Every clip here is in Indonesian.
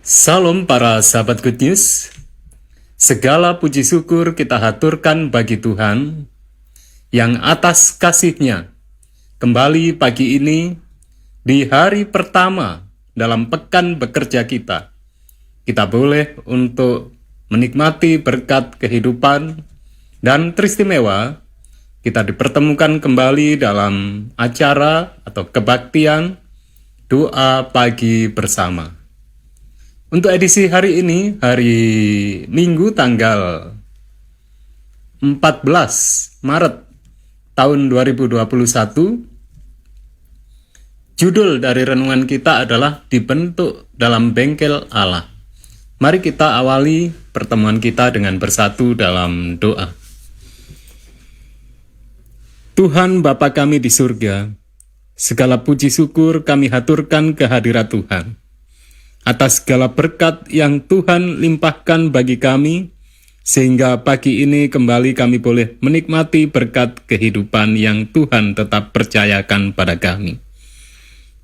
Salam para sahabat Good News. Segala puji syukur kita haturkan bagi Tuhan yang atas kasih-Nya. Kembali pagi ini di hari pertama dalam pekan bekerja kita. Kita boleh untuk menikmati berkat kehidupan dan teristimewa. Kita dipertemukan kembali dalam acara atau kebaktian doa pagi bersama. Untuk edisi hari ini, hari Minggu tanggal 14 Maret tahun 2021, judul dari renungan kita adalah Dibentuk dalam Bengkel Allah. Mari kita awali pertemuan kita dengan bersatu dalam doa. Tuhan Bapa kami di surga, segala puji syukur kami haturkan kehadirat Tuhan. Atas segala berkat yang Tuhan limpahkan bagi kami, sehingga pagi ini kembali kami boleh menikmati berkat kehidupan yang Tuhan tetap percayakan pada kami.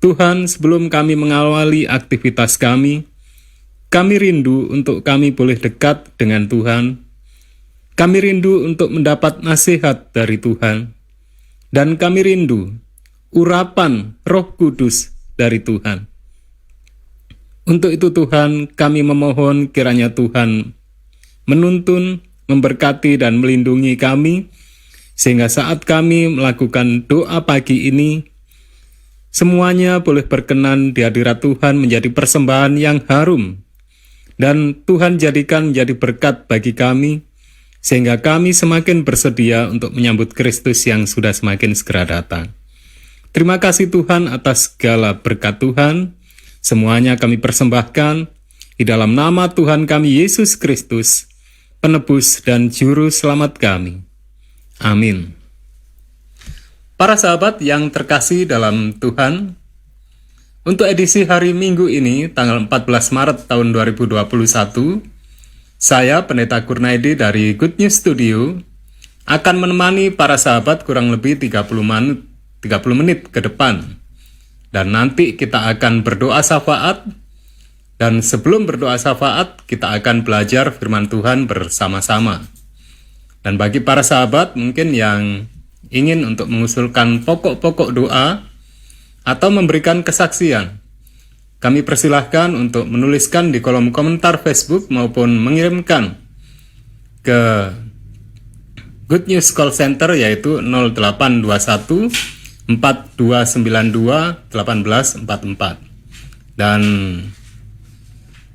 Tuhan, sebelum kami mengawali aktivitas kami rindu untuk kami boleh dekat dengan Tuhan. Kami rindu untuk mendapat nasihat dari Tuhan. Dan kami rindu urapan Roh Kudus dari Tuhan. Untuk itu Tuhan, kami memohon kiranya Tuhan menuntun, memberkati dan melindungi kami, sehingga saat kami melakukan doa pagi ini, semuanya boleh berkenan di hadirat Tuhan menjadi persembahan yang harum, dan Tuhan jadikan menjadi berkat bagi kami, sehingga kami semakin bersedia untuk menyambut Kristus yang sudah semakin segera datang. Terima kasih Tuhan atas segala berkat Tuhan. Semuanya kami persembahkan di dalam nama Tuhan kami Yesus Kristus, penebus dan juru selamat kami. Amin. Para sahabat yang terkasih dalam Tuhan, untuk edisi hari Minggu ini, tanggal 14 Maret tahun 2021, saya, Pendeta Kurnaidi dari Good News Studio, akan menemani para sahabat kurang lebih 30 menit ke depan. Dan nanti kita akan berdoa syafaat, dan sebelum berdoa syafaat, kita akan belajar firman Tuhan bersama-sama. Dan bagi para sahabat mungkin yang ingin untuk mengusulkan pokok-pokok doa, atau memberikan kesaksian, kami persilahkan untuk menuliskan di kolom komentar Facebook maupun mengirimkan ke Good News Call Center yaitu 0821 4292 1844. Dan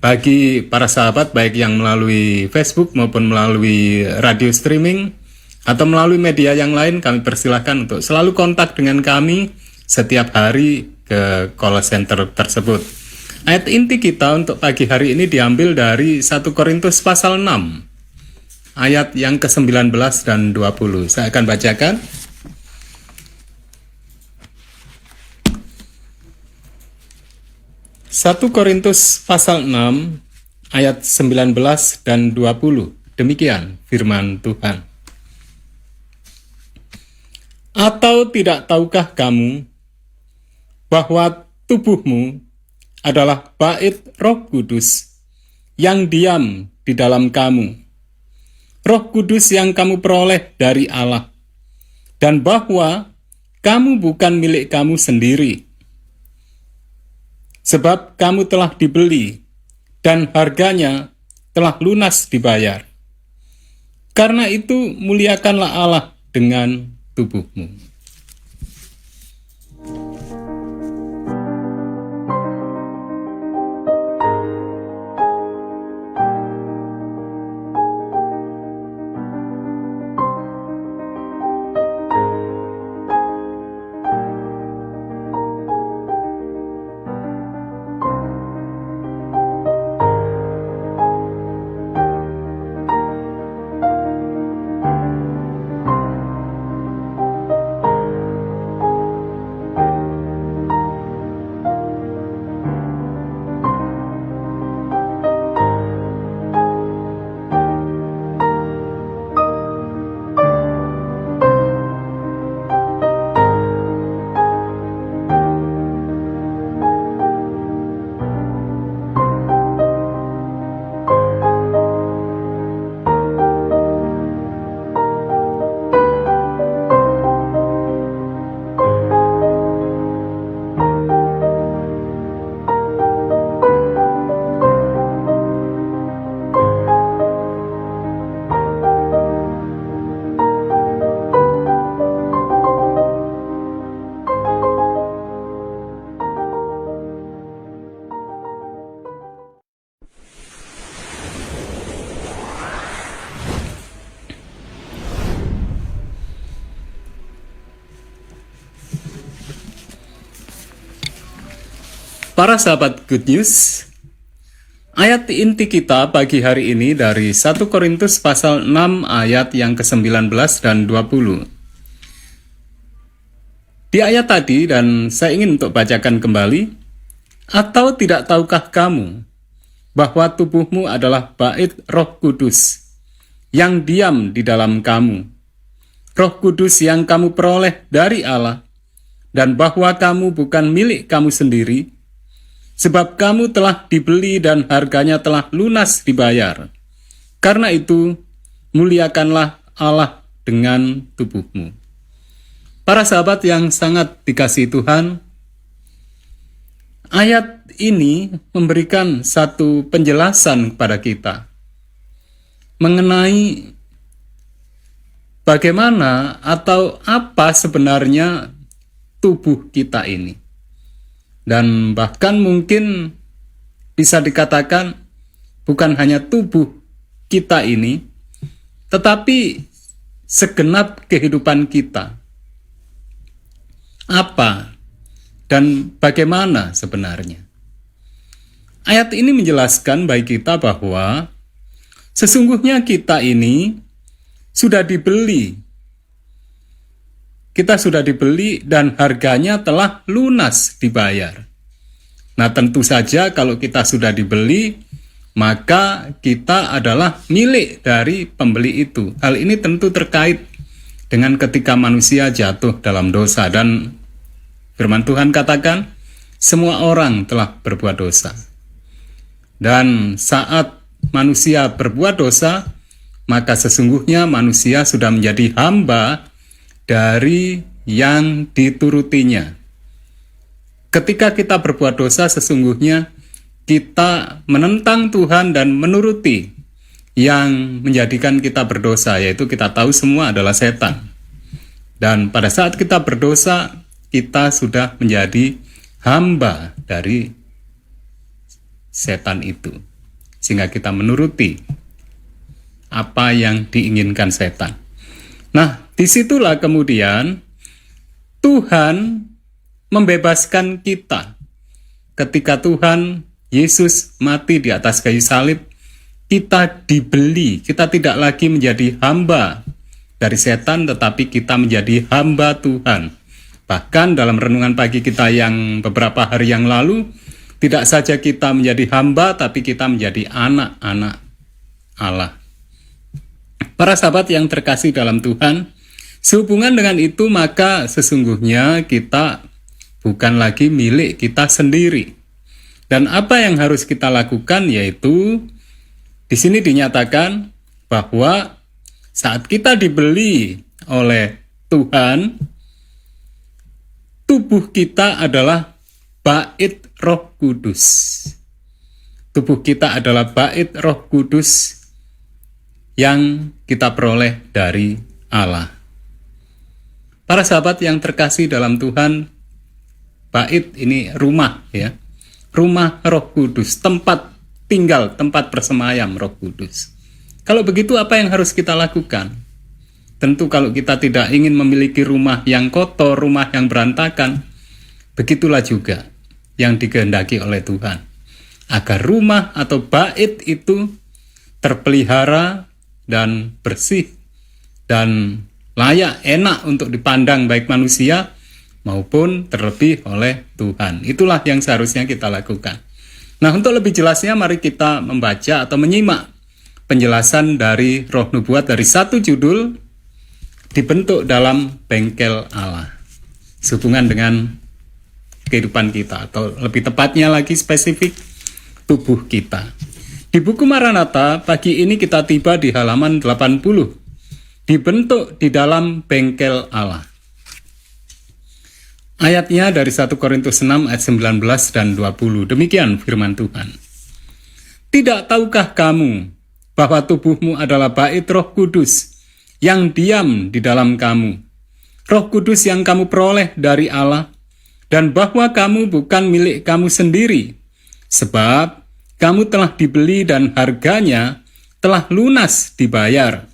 bagi para sahabat baik yang melalui Facebook maupun melalui radio streaming atau melalui media yang lain, kami persilahkan untuk selalu kontak dengan kami setiap hari ke call center tersebut. Ayat inti kita untuk pagi hari ini diambil dari 1 Korintus pasal 6 ayat yang ke-19 dan 20. Saya akan bacakan. 1 Korintus pasal 6 ayat 19 dan 20. Demikian firman Tuhan. Atau tidak tahukah kamu bahwa tubuhmu adalah bait Roh Kudus yang diam di dalam kamu, Roh Kudus yang kamu peroleh dari Allah, dan bahwa kamu bukan milik kamu sendiri, sebab kamu telah dibeli dan harganya telah lunas dibayar. Karena itu muliakanlah Allah dengan tubuhmu. Para sahabat Good News, ayat inti kita pagi hari ini dari 1 Korintus pasal 6 ayat yang ke-19 dan 20. Di ayat tadi, dan saya ingin untuk bacakan kembali, atau tidak tahukah kamu bahwa tubuhmu adalah bait Roh Kudus yang diam di dalam kamu, Roh Kudus yang kamu peroleh dari Allah, dan bahwa kamu bukan milik kamu sendiri, sebab kamu telah dibeli dan harganya telah lunas dibayar. Karena itu, muliakanlah Allah dengan tubuhmu. Para sahabat yang sangat dikasihi Tuhan, ayat ini memberikan satu penjelasan kepada kita mengenai bagaimana atau apa sebenarnya tubuh kita ini. Dan bahkan mungkin bisa dikatakan bukan hanya tubuh kita ini, tetapi segenap kehidupan kita. Apa dan bagaimana sebenarnya? Ayat ini menjelaskan bagi kita bahwa sesungguhnya kita ini sudah dibeli. Kita sudah dibeli dan harganya telah lunas dibayar. Nah, tentu saja kalau kita sudah dibeli, maka kita adalah milik dari pembeli itu. Hal ini tentu terkait dengan ketika manusia jatuh dalam dosa, dan firman Tuhan katakan, semua orang telah berbuat dosa. Dan saat manusia berbuat dosa, maka sesungguhnya manusia sudah menjadi hamba dari yang diturutinya. Ketika kita berbuat dosa, sesungguhnya kita menentang Tuhan dan menuruti yang menjadikan kita berdosa, yaitu kita tahu semua adalah setan. Dan pada saat kita berdosa, kita sudah menjadi hamba dari setan itu, sehingga kita menuruti apa yang diinginkan setan. Nah, disitulah kemudian Tuhan membebaskan kita. Ketika Tuhan Yesus mati di atas kayu salib, kita dibeli. Kita tidak lagi menjadi hamba dari setan, tetapi kita menjadi hamba Tuhan. Bahkan dalam renungan pagi kita yang beberapa hari yang lalu, tidak saja kita menjadi hamba, tapi kita menjadi anak-anak Allah. Para sahabat yang terkasih dalam Tuhan, sehubungan dengan itu maka sesungguhnya kita bukan lagi milik kita sendiri. Dan apa yang harus kita lakukan yaitu di sini dinyatakan bahwa saat kita dibeli oleh Tuhan, tubuh kita adalah bait Roh Kudus. Tubuh kita adalah bait Roh Kudus yang kita peroleh dari Allah. Para sahabat yang terkasih dalam Tuhan, bait ini rumah ya. Rumah Roh Kudus, tempat tinggal, tempat bersemayam Roh Kudus. Kalau begitu apa yang harus kita lakukan? Tentu kalau kita tidak ingin memiliki rumah yang kotor, rumah yang berantakan, begitulah juga yang dikehendaki oleh Tuhan. Agar rumah atau bait itu terpelihara dan bersih dan layak, enak untuk dipandang baik manusia maupun terlebih oleh Tuhan. Itulah yang seharusnya kita lakukan. Nah, untuk lebih jelasnya mari kita membaca atau menyimak penjelasan dari Roh Nubuat dari satu judul, dibentuk dalam bengkel Allah. Sehubungan dengan kehidupan kita, atau lebih tepatnya lagi spesifik tubuh kita. Di buku Maranatha, pagi ini kita tiba di halaman 80. Dibentuk di dalam bengkel Allah. Ayatnya dari 1 Korintus 6 ayat 19 dan 20. Demikian firman Tuhan. Tidak tahukah kamu bahwa tubuhmu adalah bait Roh Kudus yang diam di dalam kamu, Roh Kudus yang kamu peroleh dari Allah, dan bahwa kamu bukan milik kamu sendiri, sebab kamu telah dibeli dan harganya telah lunas dibayar.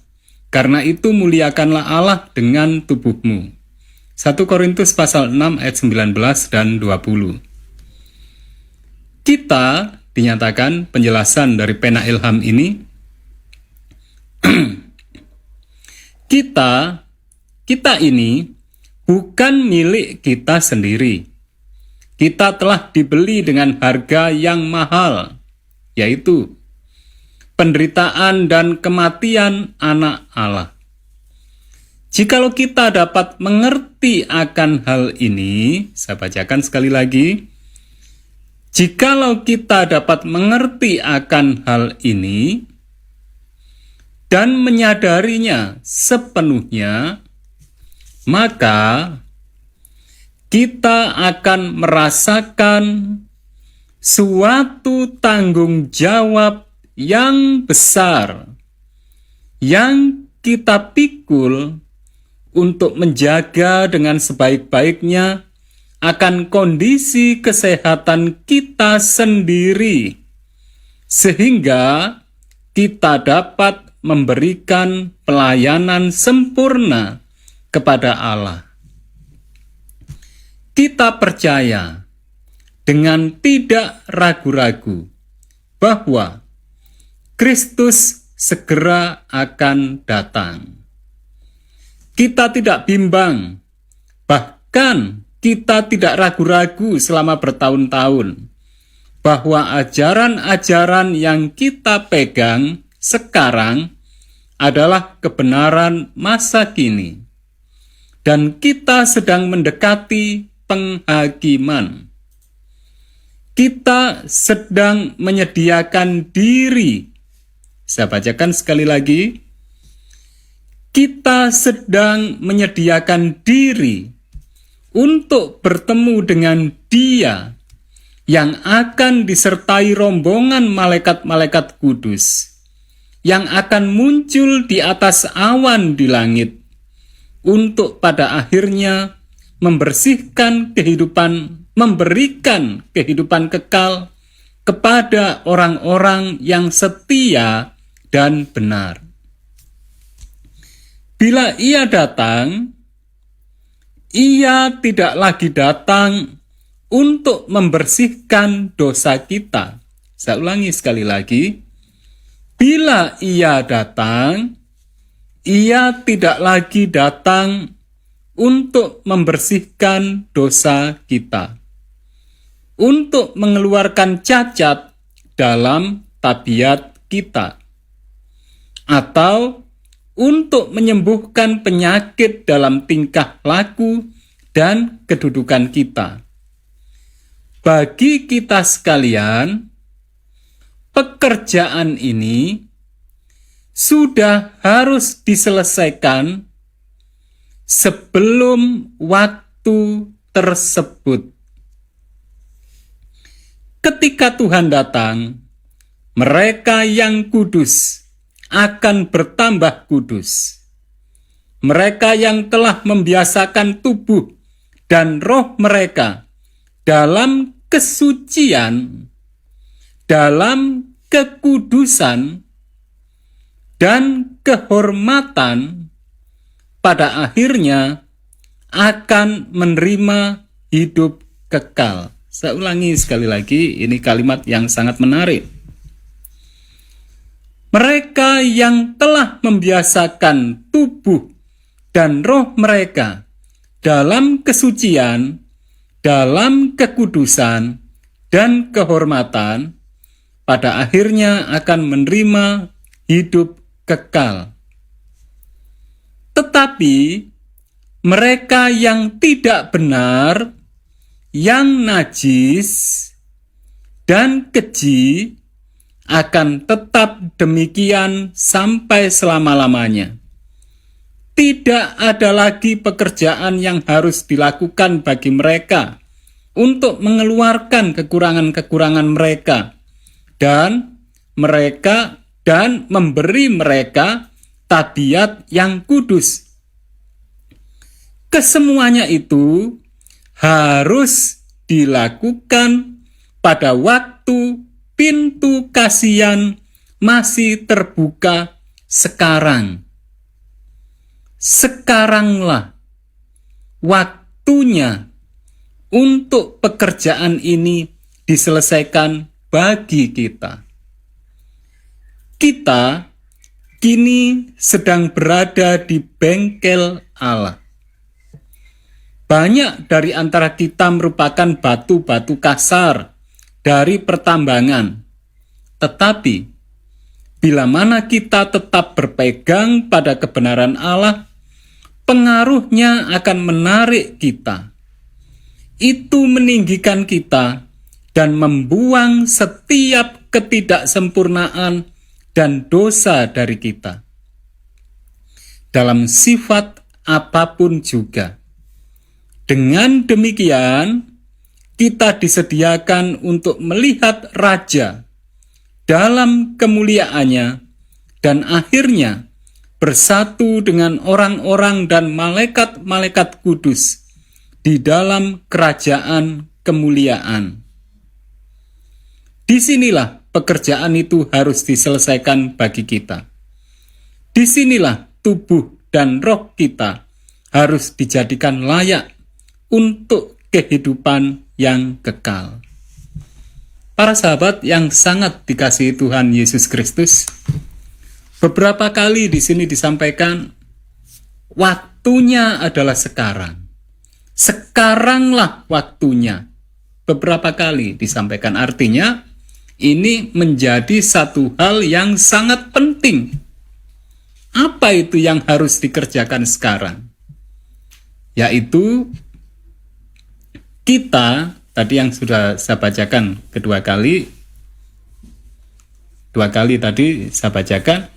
Karena itu muliakanlah Allah dengan tubuhmu. 1 Korintus pasal 6 ayat 19 dan 20. Kita, dinyatakan penjelasan dari pena ilham ini, kita ini bukan milik kita sendiri. Kita telah dibeli dengan harga yang mahal, yaitu penderitaan dan kematian Anak Allah. Jikalau kita dapat mengerti akan hal ini, saya bacakan sekali lagi. Jikalau kita dapat mengerti akan hal ini dan menyadarinya sepenuhnya, maka kita akan merasakan suatu tanggung jawab yang besar yang kita pikul untuk menjaga dengan sebaik-baiknya akan kondisi kesehatan kita sendiri, sehingga kita dapat memberikan pelayanan sempurna kepada Allah. Kita percaya dengan tidak ragu-ragu bahwa Kristus segera akan datang. Kita tidak bimbang, bahkan kita tidak ragu-ragu selama bertahun-tahun bahwa ajaran-ajaran yang kita pegang sekarang adalah kebenaran masa kini, dan kita sedang mendekati penghakiman. Kita sedang menyediakan diri. Saya bacakan sekali lagi. Kita sedang menyediakan diri untuk bertemu dengan Dia yang akan disertai rombongan malaikat-malaikat kudus yang akan muncul di atas awan di langit untuk pada akhirnya memberikan kehidupan kekal kepada orang-orang yang setia dan benar. Bila Ia datang, Ia tidak lagi datang untuk membersihkan dosa kita. Saya ulangi sekali lagi. Bila Ia datang, Ia tidak lagi datang untuk membersihkan dosa kita, untuk mengeluarkan cacat dalam tabiat kita, atau untuk menyembuhkan penyakit dalam tingkah laku dan kedudukan kita. Bagi kita sekalian, pekerjaan ini sudah harus diselesaikan sebelum waktu tersebut. Ketika Tuhan datang, mereka yang kudus akan bertambah kudus. Mereka yang telah membiasakan tubuh dan roh mereka dalam kesucian, dalam kekudusan, dan kehormatan, pada akhirnya akan menerima hidup kekal. Saya ulangi sekali lagi, ini kalimat yang sangat menarik. Mereka yang telah membiasakan tubuh dan roh mereka dalam kesucian, dalam kekudusan, dan kehormatan, pada akhirnya akan menerima hidup kekal. Tetapi mereka yang tidak benar, yang najis dan keji, akan tetap demikian sampai selama-lamanya. Tidak ada lagi pekerjaan yang harus dilakukan bagi mereka untuk mengeluarkan kekurangan-kekurangan mereka dan memberi mereka tabiat yang kudus. Kesemuanya itu harus dilakukan pada waktu pintu kasihan masih terbuka sekarang. Sekaranglah waktunya untuk pekerjaan ini diselesaikan bagi kita. Kita kini sedang berada di bengkel Allah. Banyak dari antara kita merupakan batu-batu kasar dari pertambangan. Tetapi, bila mana kita tetap berpegang pada kebenaran Allah, pengaruhnya akan menarik kita. Itu meninggikan kita dan membuang setiap ketidaksempurnaan dan dosa dari kita. Dalam sifat apapun juga. Dengan demikian, kita disediakan untuk melihat Raja dalam kemuliaannya dan akhirnya bersatu dengan orang-orang dan malaikat-malaikat kudus di dalam kerajaan kemuliaan. Disinilah pekerjaan itu harus diselesaikan bagi kita. Disinilah tubuh dan roh kita harus dijadikan layak untuk kehidupan yang kekal. Para sahabat yang sangat dikasihi Tuhan Yesus Kristus, beberapa kali di sini disampaikan waktunya adalah sekarang. Sekaranglah waktunya. Beberapa kali disampaikan, artinya ini menjadi satu hal yang sangat penting. Apa itu yang harus dikerjakan sekarang? Yaitu kita, tadi yang sudah saya bacakan dua kali tadi saya bacakan,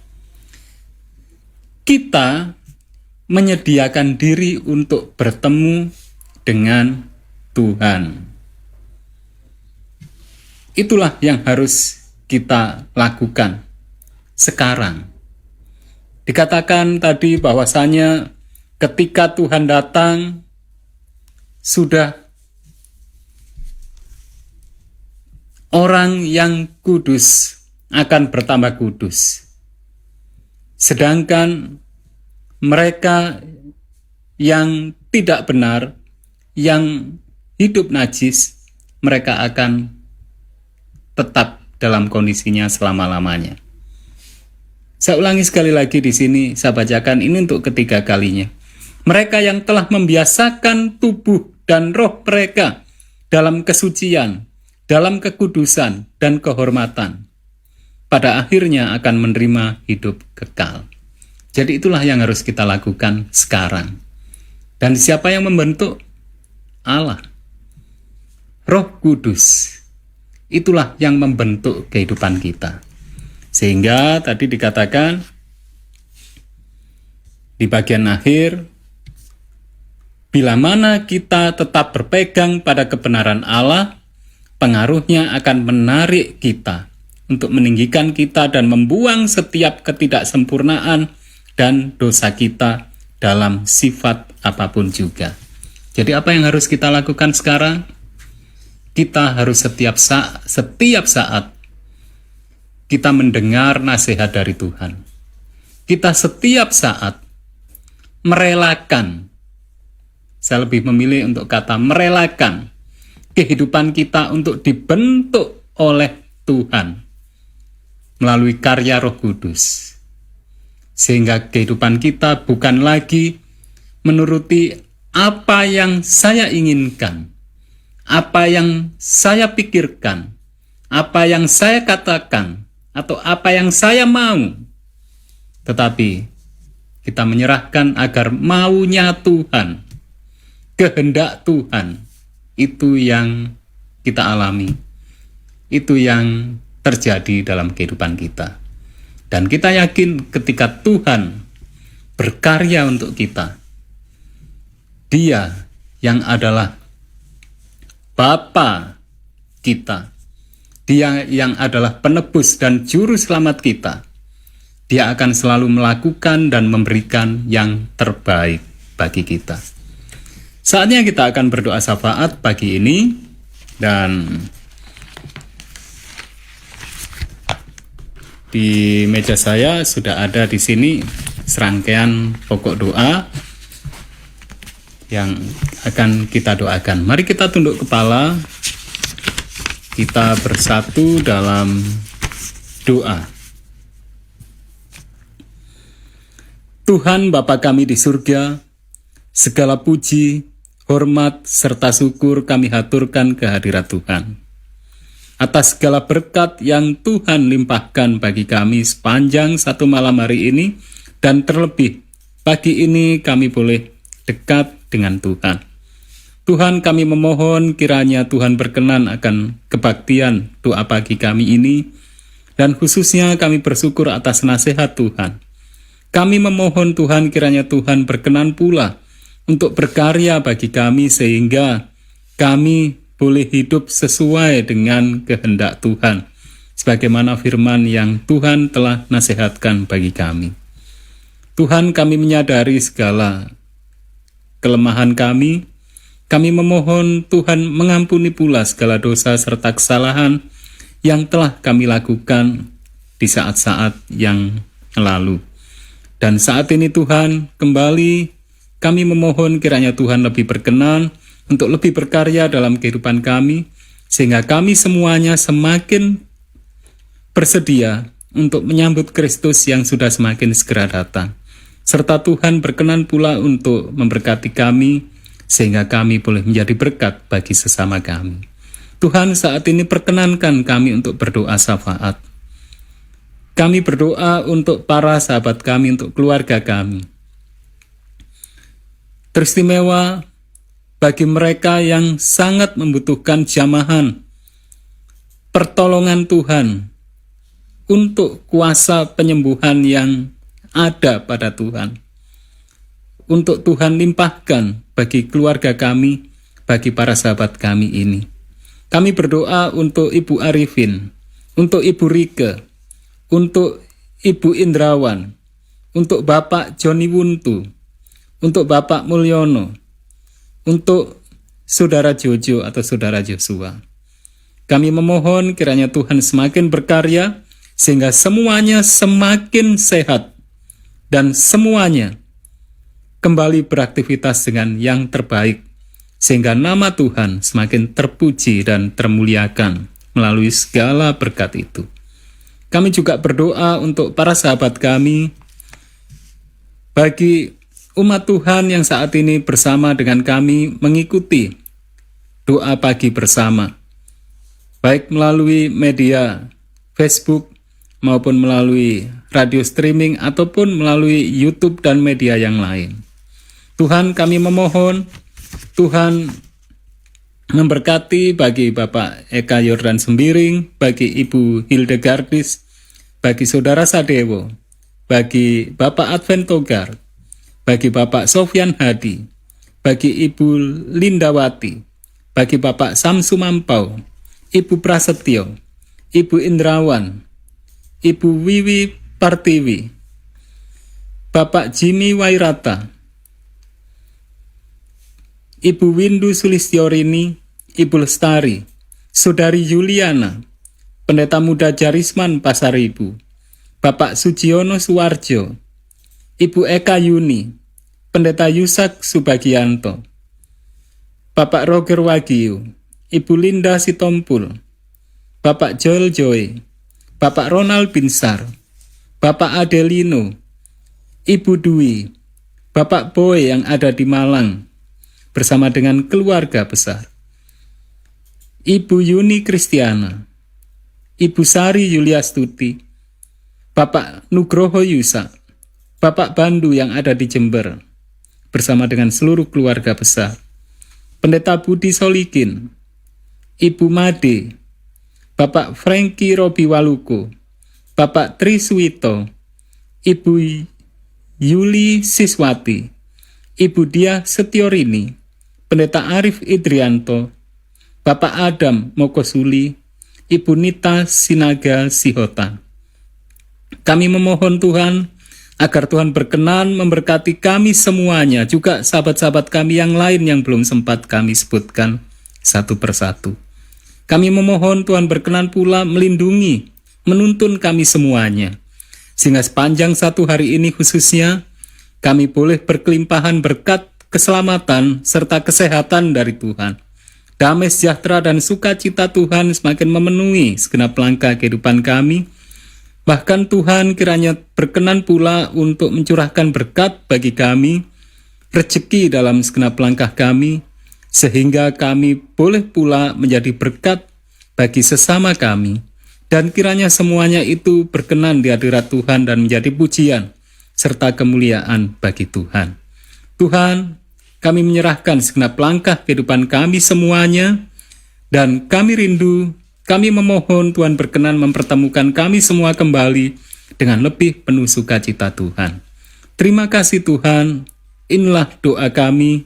kita menyediakan diri untuk bertemu dengan Tuhan. Itulah yang harus kita lakukan sekarang. Dikatakan tadi bahwasanya ketika Tuhan datang, sudah orang yang kudus akan bertambah kudus. Sedangkan mereka yang tidak benar, yang hidup najis, mereka akan tetap dalam kondisinya selama-lamanya. Saya ulangi sekali lagi di sini, saya bacakan ini untuk ketiga kalinya. Mereka yang telah membiasakan tubuh dan roh mereka dalam kesucian, dalam kekudusan dan kehormatan, pada akhirnya akan menerima hidup kekal. Jadi itulah yang harus kita lakukan sekarang. Dan siapa yang membentuk? Allah. Roh Kudus. Itulah yang membentuk kehidupan kita. Sehingga tadi dikatakan di bagian akhir, bila mana kita tetap berpegang pada kebenaran Allah, pengaruhnya akan menarik kita untuk meninggikan kita dan membuang setiap ketidaksempurnaan dan dosa kita dalam sifat apapun juga. Jadi apa yang harus kita lakukan sekarang? Kita harus setiap saat kita mendengar nasihat dari Tuhan. Kita setiap saat merelakan, saya lebih memilih untuk kata merelakan, kehidupan kita untuk dibentuk oleh Tuhan melalui karya Roh Kudus. Sehingga kehidupan kita bukan lagi menuruti apa yang saya inginkan, apa yang saya pikirkan, apa yang saya katakan, atau apa yang saya mau. Tetapi kita menyerahkan agar maunya Tuhan, kehendak Tuhan, itu yang kita alami, itu yang terjadi dalam kehidupan kita. Dan kita yakin ketika Tuhan berkarya untuk kita, Dia yang adalah Bapa kita, Dia yang adalah penebus dan juru selamat kita, Dia akan selalu melakukan dan memberikan yang terbaik bagi kita. Saatnya kita akan berdoa syafaat pagi ini, dan di meja saya sudah ada di sini serangkaian pokok doa yang akan kita doakan. Mari kita tunduk kepala, kita bersatu dalam doa. Tuhan Bapa kami di surga, segala puji, hormat, serta syukur kami haturkan ke hadirat Tuhan. Atas segala berkat yang Tuhan limpahkan bagi kami sepanjang satu malam hari ini, dan terlebih pagi ini kami boleh dekat dengan Tuhan. Tuhan, kami memohon kiranya Tuhan berkenan akan kebaktian doa pagi kami ini, dan khususnya kami bersyukur atas nasihat Tuhan. Kami memohon Tuhan kiranya Tuhan berkenan pula untuk berkarya bagi kami sehingga kami boleh hidup sesuai dengan kehendak Tuhan, sebagaimana firman yang Tuhan telah nasihatkan bagi kami. Tuhan, kami menyadari segala kelemahan kami. Kami memohon Tuhan mengampuni pula segala dosa serta kesalahan yang telah kami lakukan di saat-saat yang lalu. Dan saat ini Tuhan, kembali kami memohon kiranya Tuhan lebih berkenan untuk lebih berkarya dalam kehidupan kami, sehingga kami semuanya semakin bersedia untuk menyambut Kristus yang sudah semakin segera datang. Serta Tuhan berkenan pula untuk memberkati kami, sehingga kami boleh menjadi berkat bagi sesama kami. Tuhan, saat ini perkenankan kami untuk berdoa syafaat. Kami berdoa untuk para sahabat kami, untuk keluarga kami. Teristimewa bagi mereka yang sangat membutuhkan jamahan, pertolongan Tuhan, untuk kuasa penyembuhan yang ada pada Tuhan. Untuk Tuhan limpahkan bagi keluarga kami, bagi para sahabat kami ini. Kami berdoa untuk Ibu Arifin, untuk Ibu Rike, untuk Ibu Indrawan, untuk Bapak Joni Wuntu, untuk Bapak Mulyono, untuk Saudara Jojo atau Saudara Joshua. Kami memohon kiranya Tuhan semakin berkarya, sehingga semuanya semakin sehat, dan semuanya kembali beraktivitas dengan yang terbaik, sehingga nama Tuhan semakin terpuji dan termuliakan melalui segala berkat itu. Kami juga berdoa untuk para sahabat kami, bagi umat Tuhan yang saat ini bersama dengan kami mengikuti doa pagi bersama, baik melalui media Facebook maupun melalui radio streaming ataupun melalui YouTube dan media yang lain. Tuhan, kami memohon Tuhan memberkati bagi Bapak Eka Yordan Sembiring, bagi Ibu Hildegardis, bagi Saudara Sadewo, bagi Bapak Advent Togar, bagi Bapak Sofyan Hadi, bagi Ibu Lindawati, bagi Bapak Samsu Mampau, Ibu Prasetyo, Ibu Indrawan, Ibu Wiwi Partiwi, Bapak Jimmy Wairata, Ibu Windu Sulistyorini, Ibu Lestari, Saudari Yuliana, Pendeta Muda Jarisman Pasar Ibu, Bapak Sujiono Suwarjo, Ibu Eka Yuni, Pendeta Yusak Subagianto, Bapak Roger Wagyu, Ibu Linda Sitompul, Bapak Joel Joy, Bapak Ronald Binsar, Bapak Adelino, Ibu Dwi, Bapak Boy yang ada di Malang, bersama dengan keluarga besar, Ibu Yuni Kristiana, Ibu Sari Yuliastuti, Bapak Nugroho Yusa, Bapak Bandu yang ada di Jember, bersama dengan seluruh keluarga besar, Pendeta Budi Solikin, Ibu Made, Bapak Franky Robi Waluko, Bapak Tri Suwito, Ibu Yuli Siswati, Ibu Dia Setiorini, Pendeta Arif Idrianto, Bapak Adam Mokosuli, Ibu Nita Sinaga Sihota. Kami memohon Tuhan agar Tuhan berkenan memberkati kami semuanya, juga sahabat-sahabat kami yang lain yang belum sempat kami sebutkan satu persatu. Kami memohon Tuhan berkenan pula melindungi, menuntun kami semuanya, sehingga sepanjang satu hari ini khususnya, kami boleh berkelimpahan berkat keselamatan serta kesehatan dari Tuhan. Damai sejahtera dan sukacita Tuhan semakin memenuhi segenap langkah kehidupan kami. Bahkan Tuhan kiranya berkenan pula untuk mencurahkan berkat bagi kami, rezeki dalam segenap langkah kami, sehingga kami boleh pula menjadi berkat bagi sesama kami. Dan kiranya semuanya itu berkenan di hadirat Tuhan dan menjadi pujian serta kemuliaan bagi Tuhan. Tuhan, kami menyerahkan segenap langkah kehidupan kami semuanya, dan kami rindu, kami memohon Tuhan berkenan mempertemukan kami semua kembali dengan lebih penuh sukacita Tuhan. Terima kasih Tuhan, inilah doa kami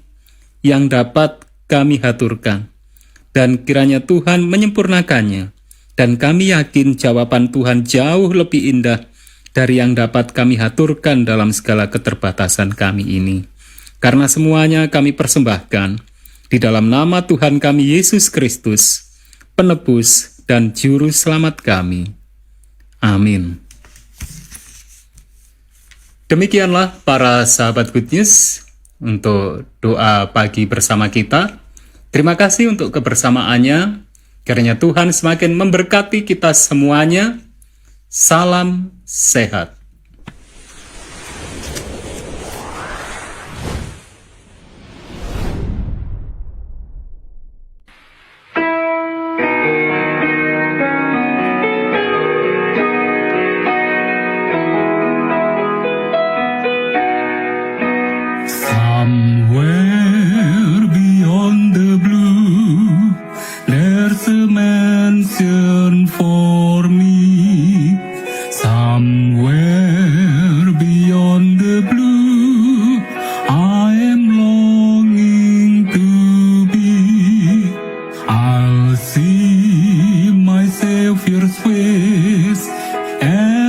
yang dapat kami haturkan, dan kiranya Tuhan menyempurnakannya, dan kami yakin jawaban Tuhan jauh lebih indah dari yang dapat kami haturkan dalam segala keterbatasan kami ini. Karena semuanya kami persembahkan di dalam nama Tuhan kami Yesus Kristus, penebus dan juru selamat kami. Amin. Demikianlah para sahabat Good News untuk doa pagi bersama kita. Terima kasih untuk kebersamaannya. Kiranya Tuhan semakin memberkati kita semuanya. Salam sehat. Somewhere beyond the blue, there's a mansion for me. Somewhere beyond the blue, I am longing to be. I'll see my Savior's face and